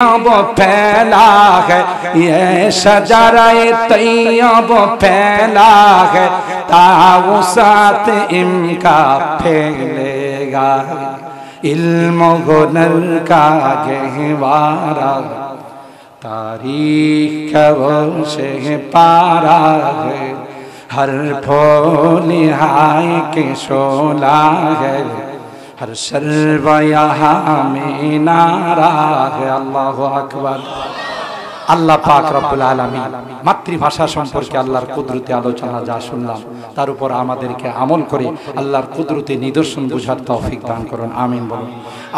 अब फैला है ये शजराए तैयब फैला है ताउसात इनका फैलेगा इल्म हुनर का गहवारा तारीख वो से पारा है हर फूल हाय के शोला है हर सर्व यहाँ में नारा है अल्लाहु अकबर। আল্লাহ পাক রব্বুল আলামিন মাতৃভাষা সম্পর্কে আল্লাহর কুদরতি আলোচনা যা শুনলাম তার উপর আমাদেরকে আমল করে আল্লাহর কুদরতি নিদর্শন বুঝার তৌফিক দান করুন আমিন বলুন।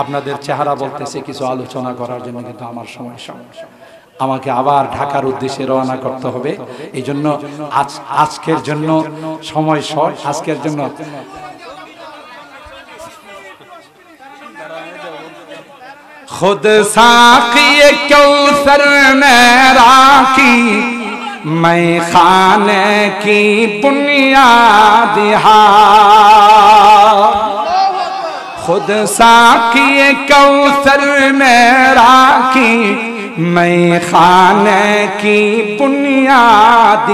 আপনাদের চেহারা বলতেছে কিছু আলোচনা করার জন্য কিন্তু আমার সময় আমাকে আবার ঢাকার উদ্দেশ্যে রওনা করতে হবে। এই জন্য আজকের জন্য সময় শর্ট। আজকের জন্য खुद साक़ी कौसर में राखी मैं खाने की बुनियाद खुद साक़ी कौसर में राखी मैं खाने की बुनियाद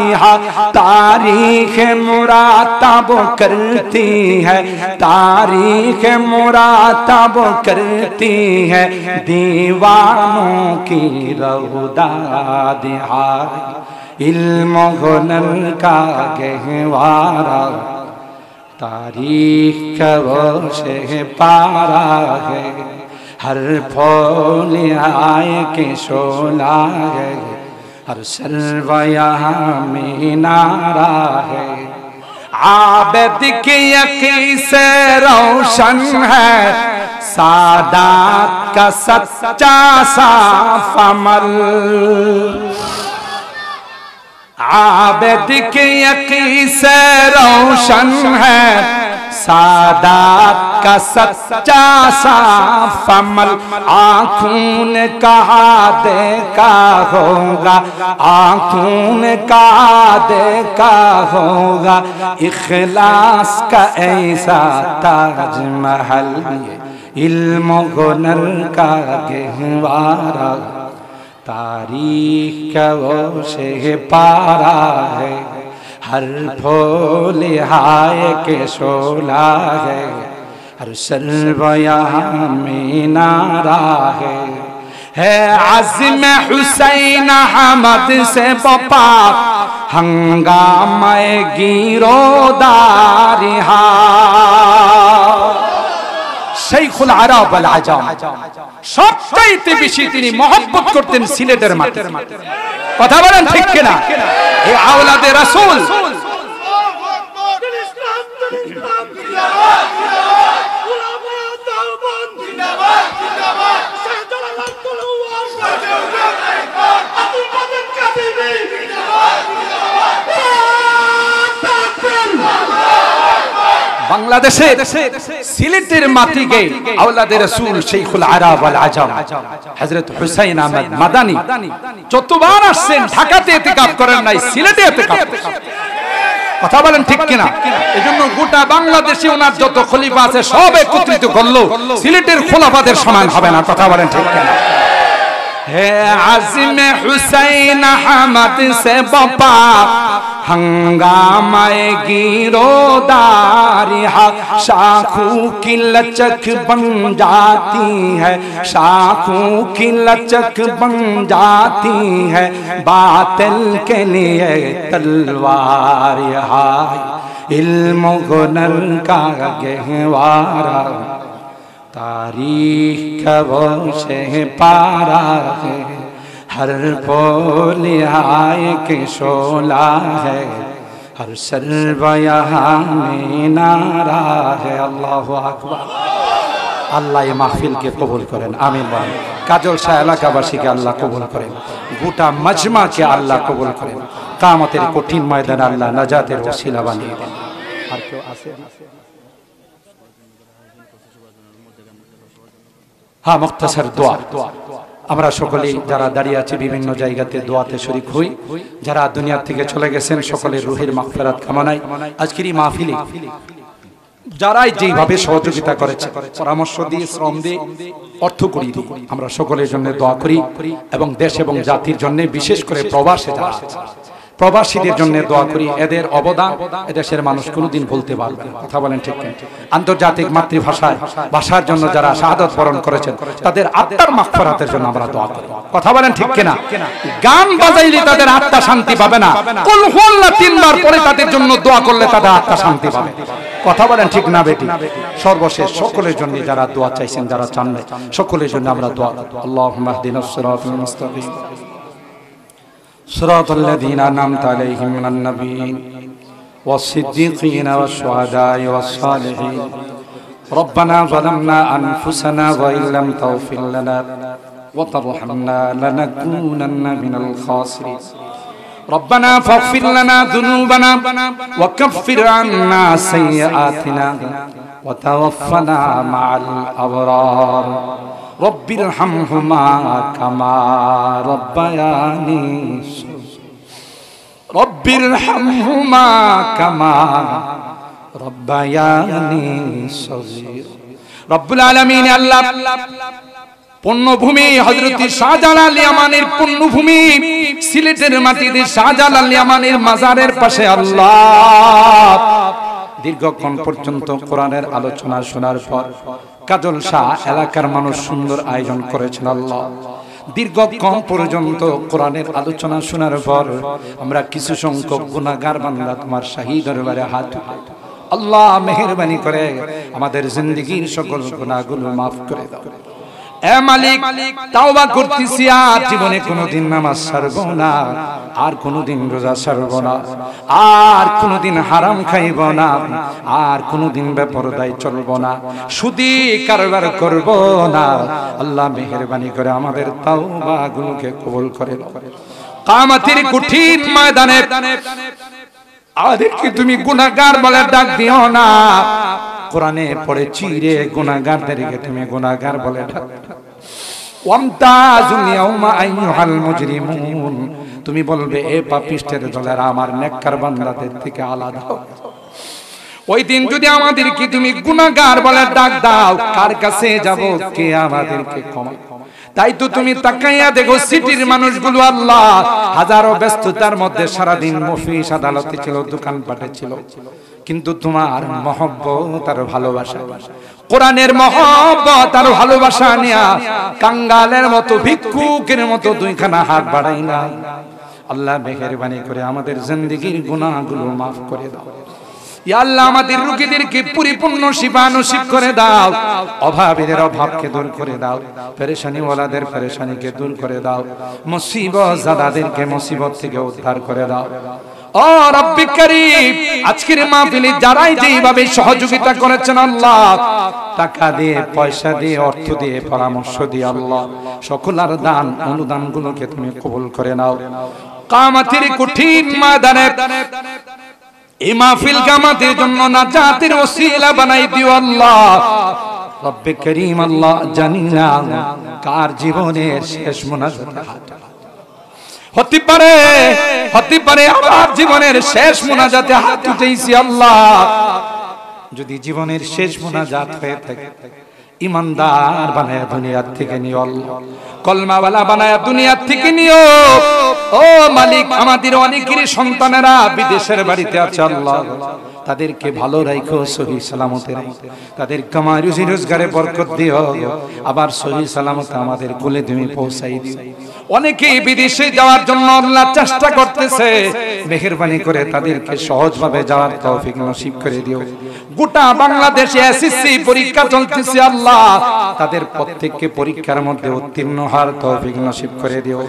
तारीख मुरातब करती है तारीख मुरातब करती है दीवानों की रौदाद इल्म हुनर का गहवारा तारीख का वो से पारा है हर फूल आय के शोला है हर सर्व यहाँ में नारा है आबिद की यकी से रोशन है सादात का सच्चा साफ अमल आबिद की यकी से रोशन है सादात का सच्चा साफ अमल आँखों ने कहा देखा होगा आँखों ने कहा देखा होगा इखलास का ऐसा ताजमहल इल्म हुनर का गहवारा तारीख का वो से पारा है हर फूल हाय के शोला है हर सर्व यहाँ में नारा है आज़िम हुसैन अहमद से बपा हंगामे गिरोदारिहा शेखुल আরব ওয়াল আজম সবচাইতে বেশি তিনি মহব্বত করতেন সিলেটের মাটি। কথা বলেন ঠিক কিনা? এই আওলাদে রাসূল বাংলাদেশে সিলেটের মাটিতে আওলাদে রাসূল শেখুল আরব ওয়াল আজম হযরত হুসাইন আহমদ মাদানী যতবার আসছেন ঢাকাতে ইতিকাফ করেন নাই, সিলেটে ইতিকাফ। কথা বলেন ঠিক কিনা? এজন্য গোটা বাংলাদেশে ওনার যত খলিফা আছে সব একত্রিত করলো সিলেটের খলিফাদের সমান হবে না। কথা বলেন ঠিক কিনা? হে আযিম হুসাইন আহমদ সে বাপা हंगामाए गिरोदारी शाखों की लचक बन जाती है शाखों की लचक बन जाती है बातिल के लिए तलवार हाय इल्म हुनर का गहवारा तारीख का वो से पारा है हर फूल हाय के शोला है हर सर्व यहाँ में नारा है अल्लाहु अकबर। আল্লাহ এই মাহফিলকে কবুল করেন আমিন বলেন। কাজল শাহ এলাকাবাসীকে আল্লাহ কবুল করেন, গোটা মজমাকে আল্লাহ কবুল করেন, কিয়ামতের কঠিন ময়দানে আল্লাহ নাজাতের ওসিলা বানিয়ে দেন। আর কেউ আছে? হ্যাঁ, মুখতাসার দোয়া। আমরা সকলেই যারা দাঁড়িয়ে আছি বিভিন্ন জায়গাতে দোয়াতে শরীক হই। যারা দুনিয়া থেকে চলে গেছেন সকলের রুহের মাগফিরাত কামনায় আজকের এই মাহফিলে যারাই যেভাবে সহযোগিতা করেছে, পরামর্শ দিয়ে, শ্রম দিয়ে, অর্থ করি দিয়ে, আমরা সকলের জন্য দোয়া করি এবং দেশ এবং জাতির জন্য, বিশেষ করে প্রবাসে যারা আছে প্রবাসীদের জন্য দোয়া করি। এদের অবদান এদেশের মানুষ কোনোদিন ভুলতে পারবে না। কথা বলেন ঠিক না? আন্তর্জাতিক মাতৃভাষায় ভাষার জন্য যারা শাহাদাত বরণ করেছেন তাদের আত্মার মাগফিরাতের জন্য আমরা দোয়া করি। কথা বলেন ঠিক কিনা? গান বাজাইলে তাদের আত্মা শান্তি পাবে না, কুল হুয়াল্লাহ 3 বার পরে তাদের জন্য দোয়া করলে তাদের আত্মা শান্তি পাবে। কথা বলেন ঠিক না বেটি? সর্বশেষ সকলের জন্য যারা দোয়া চাইছেন, যারা চান না, সকলের জন্য আমরা দোয়া করি। আল্লাহুম্মা ইহদিনাস সিরাতাল মুস্তাকিম صراط الذين أنعمت عليهم من النبيين والصديقين والشهداء والصالحين ربنا ظلمنا أنفسنا وإن لم تغفر لنا وترحمنا لنكونن من الخاسرين ربنا فاغفر لنا ذنوبنا وكفر عنا سيئاتنا وتوفنا مع الأبرار رب ارحمهما كما ربياني رب ارحمهما كما ربياني صغيرا رب العالمين আল্লাহ পুণ্যভূমি হযরত শাহজালাল ইয়ামানের পুণ্যভূমি সিলেটের মাটিতে শাহজালাল ইয়ামানের মাজারের পাশে আল্লাহ দীর্ঘক্ষণ পর্যন্ত কোরআনের আলোচনা শোনার পর কাজল শাহ এলাকার মানুষ সুন্দর আয়োজন করেছেন। আল্লাহ দীর্ঘক্ষণ পর্যন্ত কোরআনের আলোচনা শোনার পর আমরা কিছু সংখ্যক গুনাহগার বান্দা তোমার শাহী দরবারে হাত উঠাই। আল্লাহ মেহেরবানি করে আমাদের জিন্দেগীর সকল গুনাহগুলো মাফ করে দাও। এ মালিক, তাওবা করতেছি, আর জীবনে কোনোদিন নামাজ ছাড়ব না, আর কোনোদিন রোজা ছাড়ব না, আর কোনোদিন হারাম খাইব না, আর কোনোদিন বেপরদায় চলব না, সুদী কারবার করব না। আল্লাহ মেহেরবানি করে আমাদের তাওবাগুলোকে কবুল করে দাও। কিয়ামতের কঠিন ময়দানে আমাদেরকে তুমি গুনাহগার বলে ডাক দিও না। কোরআনে পড়ে চিরে গুনাহগারদেরকে তুমি গুনাহগার বলে ডাক। ওয়ামতাজুল ইয়াউমা আইয়ুহাল মুজরিমুন, তুমি বলবে এ পাপিষ্টের দলেরা আমার নেককার বান্দাদের থেকে আলাদা। ওই দিন যদি আমাদেরকে তুমি গুনাহগার বলে ডাক দাও, কার কাছে যাব? কে আমাদেরকে ক্ষমা? তাই তো তুমি তাকাইয়া দেখো সিটির মানুষগুলো আল্লাহ হাজারো ব্যস্ততার মধ্যে সারাদিন মফিস আদালতে ছিল, দোকানপাটে ছিল, কিন্তু তোমার মহব্বত আর ভালোবাসা, কোরআনের মহব্বত আর ভালোবাসা নিয়া কাঙ্গালের মতো, ভিক্ষুকের মতো দুইখানা হাত বাড়াই না। আল্লাহ মেহেরবানি করে আমাদের জিন্দেগীর গুনাহগুলো মাফ করে দাও। ইয়া আল্লাহ আমাদের রোগীদেরকে পরিপূর্ণ শিফা নসিব করে দাও, অভাবীদের অভাবকে দূর করে দাও, পেরেশানি ওয়ালাদের পেরেশানিকে দূর করে দাও, মুসিবত জাদাদেরকে মুসিবত থেকে উদ্ধার করে দাও। ও রব্বি কারীম, আজকের মাহফিলে যারাই যেভাবে সহযোগিতা করেছেন আল্লাহ, টাকা দিয়ে, পয়সা দিয়ে, অর্থ দিয়ে, পরামর্শ দিয়ে, আল্লাহ সকলের দান অনুদানগুলোকে তুমি কবুল করে নাও। কিয়ামতের কঠিন ময়দানে এই মাহফিল আমাদের জন্য নাজাতের ওসিলা বানাই দিও আল্লাহ। রব্বে করিম আল্লাহ, জানি না কার জীবনের শেষ মুনাজাত হতে পারে আমার জীবনের শেষ মুনাজাতে হাত উঠাইছি আল্লাহ। যদি জীবনের শেষ মুনাজাত হয়ে থাকে, ইমানদার বানায়া দুনিয়ার থেকে নিও আল্লাহ, কলমাওয়ালা বানায়া দুনিয়ার থেকে নিও। ও মালিক, আমাদের অনেকেরই সন্তানেরা বিদেশের বাড়িতে আছে আল্লাহ, তাদেরকে ভালো রাখো, সহি সালামতে রাখো, তাদের কামাই রুজি রোজগারে বরকত দিও, আবার সহি সালামতে আমাদের কোলে তুমি পৌঁছাই দিও। অনেকেই বিদেশে যাওয়ার জন্য আল্লাহ চেষ্টা করতেছে, মেহেরবানি করে তাদেরকে সহজভাবে যাওয়ার তৌফিক নসিব করে দিও। গোটা বাংলাদেশে এসএসসি পরীক্ষা চলতেছে আল্লাহ, তাদের প্রত্যেককে পরীক্ষার মধ্যে উত্তীর্ণ হওয়ার তৌফিক নসিব করে দিও,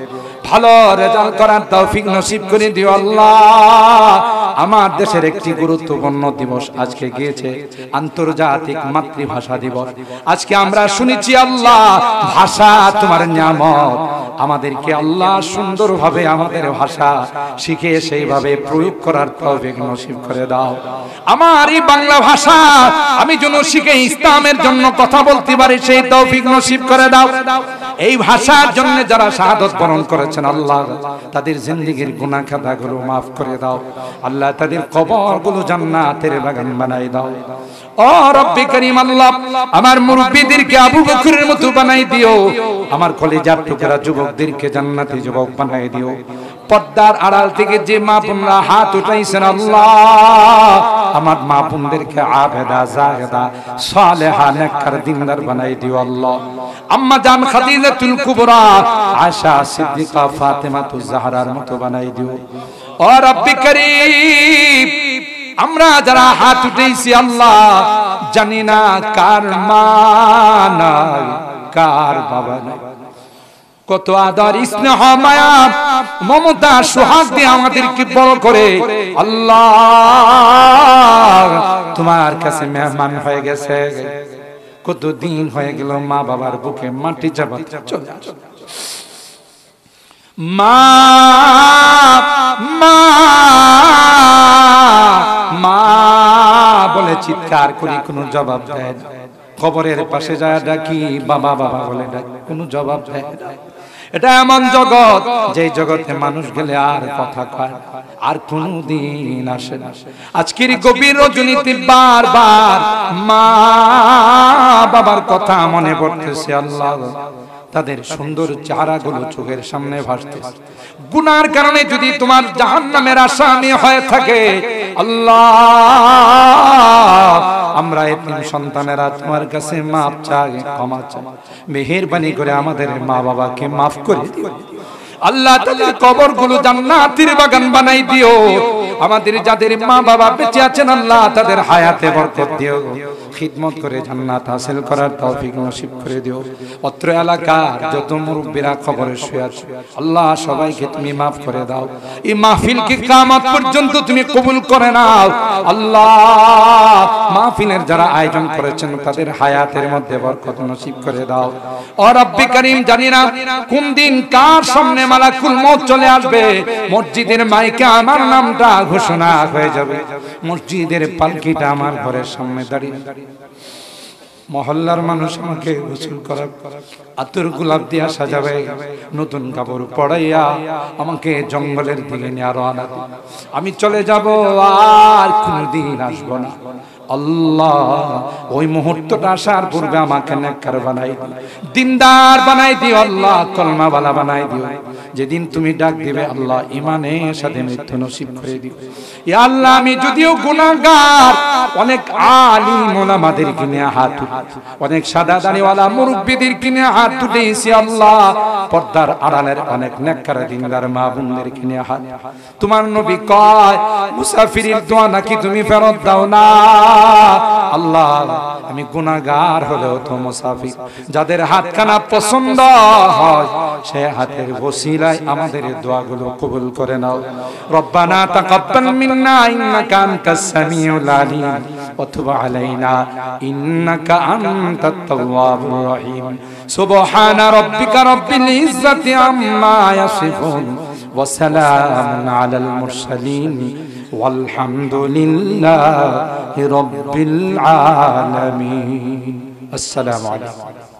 ভালো রেজাল্ট করার তৌফিক নসিব করে দিও আল্লাহ। আমার দেশের একটি গুরুত্বপূর্ণ দিবস আজকে গিয়েছে, আন্তর্জাতিক মাতৃভাষা দিবস। আজকে আমরা শুনেছি আল্লাহ, ভাষা তোমার নিয়ামত, আমাদেরকে আল্লাহ সুন্দরভাবে আমাদের ভাষা শিখে সেইভাবে প্রয়োগ করার তৌফিক নসিব করে দাও। আমার এই বাংলা ভাষা আমি যেন শিখে ইসলামের জন্য কথা বলতে পারি, সেই তৌফিক নসিব করে দাও। এই ভাষার জন্য যারা শাহাদাত বরণ করেছেন আল্লাহ, তাদের জিন্দেগীর গুনাহ খাতাগুলো মাফ করে দাও আল্লাহ, তাদের কবরগুলো জান্নাতের বাগান বানাই দাও। ও ও রব্বে করিম আল্লাহ আমার মুরব্বিদেরকে আবু বকরের মতো বানাই দিও, আমার কলিজার টুকরা যুবকদেরকে জান্নাতি যুবক বানাই দিও। পর্দার আড়াল থেকে যে মা বোনরা হাত উঠাইছেন আল্লাহ আমার মা বোনদেরকে আবেদা জাহেদা সালেহা নেককার দিনদার বানাই দিও আল্লাহ। আম্মা জান খাদিজাতুল কুবরা আয়েশা সিদ্দিকা ফাতেমাতুজ জাহরার মতো বানাই দিও। ও রব্বে করিম আমরা যারা হাত উঠাইছি আল্লাহ জানি না কার মা নাই কার বাবা নাই, কত আদর স্নেহ মায়া মমতা সোহাগ দিয়ে আমাদেরকে বড় করে আল্লাহ তোমার কাছে মেহমান হয়ে গেছে। কত দিন হয়ে গেল মা বাবার বুকে মাটি চাপা চলে মা মা মা বলে চিৎকার করি কোনো জবাব দেয় না। কবরের পাশে যায় ডাকি বাবা বাবা বলে ডাকি কোনো জবাব দেয় না। এটা এমন জগৎ যে জগতে মানুষ গেলে আর কথা কয় আর কোনদিন আসে না। আজকের গভীর রজনীতে বারবার মা বাবার কথা মনে পড়তেছে আল্লাহ, তাদের সুন্দর চেহারাগুলো চোখের সামনে ভাসতেছে। গুনার কারণে যদি তোমার জাহান্নামের আসামি হয়ে থাকে আল্লাহ আমরা এতিম সন্তানেরা তোমার কাছে মাফ চাই, ক্ষমা চাই, মেহেরবানি করে আমাদের মা বাবাকে মাফ করে দিও আল্লাহ। তাদের কবরগুলো জান্নাতের বাগান বানাই দিও। আমাদের যাদের মা বাবা বেঁচে আছেন আল্লাহ তাদের হায়াতে বরকত দিও, খিদমত করে জান্নাত হাসিল করার তৌফিক নসিব করে দিও। অত্র এলাকার যত মুরব্বিরা কবরে শুয়ে আছে আল্লাহ সবাইকে তুমি মাফ করে দাও। এই মাহফিলকে কিয়ামত পর্যন্ত তুমি কবুল করে নাও আল্লাহ। মাহফিলের যারা আয়োজন করেছেন তাদের হায়াতের মধ্যে বরকত নসিব করে দাও। ও রব্বে করিম জানি না কোন দিন কার সামনে মালাকুল মউত চলে আসবে, মসজিদের মাইকে আমার নামটা ঘোষণা হয়ে যাবে, মসজিদের পালকিটা আমার ঘরের সামনে দাঁড়িয়ে, মহল্লার মানুষ আমাকে গোসল করার আতর গোলাপ দিয়া সাজাবে, নতুন কাপড় পরাইয়া আমাকে জঙ্গলের দিকে নিয়ে রওনা দিবে। আমি চলে যাব আর কোনদিন আসবো না আল্লাহ। ওই মুহূর্তটা আসার পূর্বে আমাকে নেককার বানাই দিও, দিনদার বানাই দিও আল্লাহ, কলমাওয়ালা বানাই দিও। যেদিন তুমি ডাক দিবে আল্লাহ ঈমানের সাথে মৃত্যু নসিব করে দিও। ইয়া আল্লাহ আমি যদিও গুনাহগার, অনেক আলিম ওলামাদেরকে নিয়ে হাত উঠেছি, অনেক সাদা দাড়িওয়ালা মুরব্বিদেরকে নিয়ে হাত উঠেছি আল্লাহ, পর্দার আড়ালের অনেক নেককার দিনদার মা বোনদেরকে নিয়ে হাত। তোমার নবী কয় মুসাফিরের দোয়া নাকি তুমি ফেরত দাও না আল্লাহ। আমি গুনাহগার হলেও তো মুসাফির, যাদের হাতখানা পছন্দ হয় সে হাতের ওসিলায় আমাদের দোয়াগুলো কবুল করে নাও। রব্বানা তাকাব্বাল মিন্না ইন্নাকা আনতাস সামিউল আলিম ওয়া তুব আলাইনা ইন্নাকা আনতাত তাওয়াবুর রহিম। সুবহানা রাব্বিকা রাব্বিল ইজ্জাতি আম্মা ইয়াসিফুন ওয়া সালামুন আলাল মুরসালিন walhamdulillahi rabbil alamin। আসসালামু আলাইকুম।